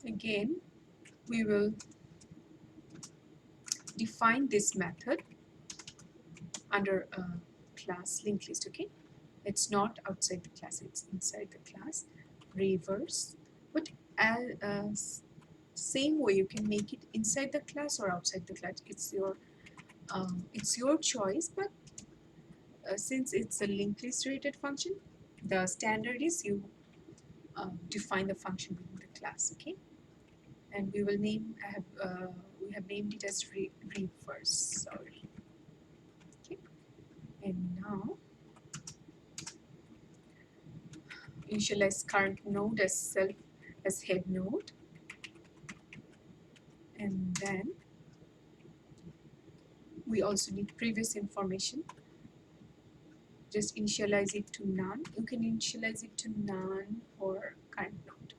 Again, we will define this method under a class linked list. Okay, it's not outside the class, it's inside the class. Reverse, but as same way you can make it inside the class or outside the class. It's your choice, but since it's a linked list related function, the standard is you define the function within the class. Okay, and we will name we have named it as reverse. Sorry. Okay, and now initialize current node as head node, and then we also need previous information. Just initialize it to none. You can initialize it to none for current node.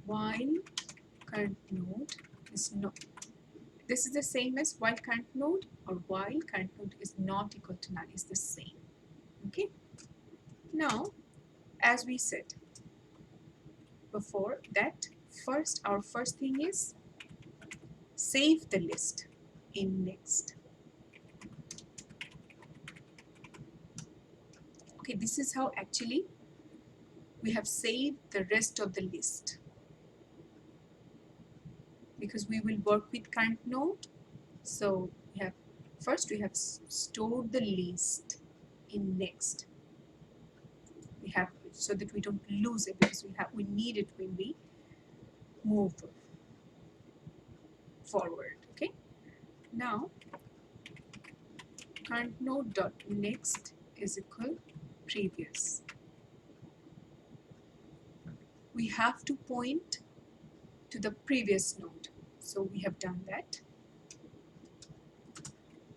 While current node is not, this is the same as while current node, or while current node is not equal to none is the same. Okay. Now, as we said before, that our first thing is save the list in next. Okay, this is how actually we have saved the rest of the list, because we will work with current node. So first we have stored the list in next. We have, so that we don't lose it, because we need it when we move forward. Okay, now current node dot next is equal previous. We have to point to the previous node, so we have done that,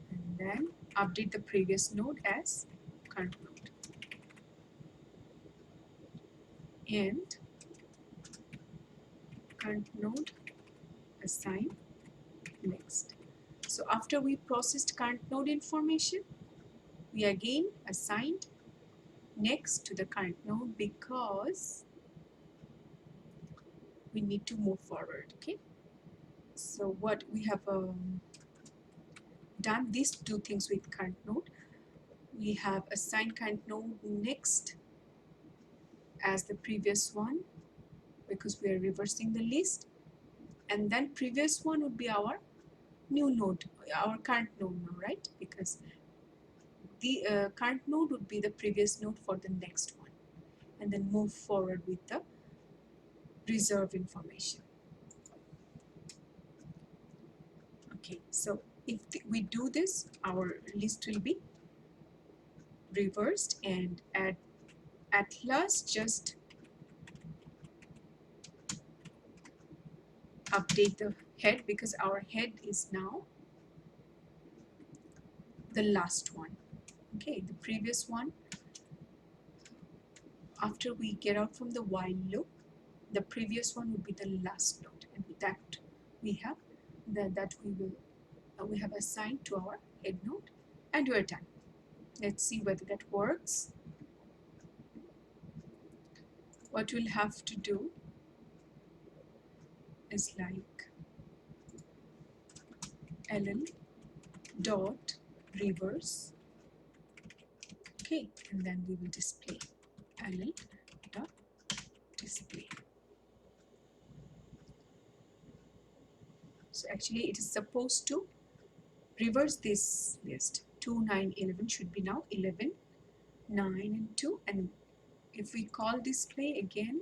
and then update the previous node as current node, and current node assign next. So after we processed current node information, we again assigned next to the current node, because we need to move forward. Okay, so what we have done these two things with current node. We have assigned current node next as the previous one, because we are reversing the list, and then previous one would be our new node, our current node now, right? Because the current node would be the previous node for the next one, and then move forward with the reserve information. Okay, so if we do this, our list will be reversed, and at last just update the head, because our head is now the last one. Okay, the previous one, after we get out from the while loop, the previous one would be the last node, and with that we have we have assigned to our head node, and we're done. Let's see whether that works. What we'll have to do is like ll dot reverse. Okay, and then we will display ll dot display. So actually it is supposed to reverse this list. 2, 9, 11 should be now 11, 9 and 2, and if we call display again,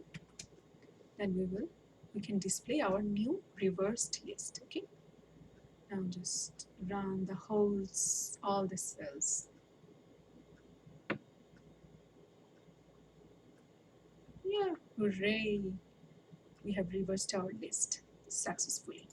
then we can display our new reversed list. Okay, now just run all the cells. Yeah, hooray, we have reversed our list successfully.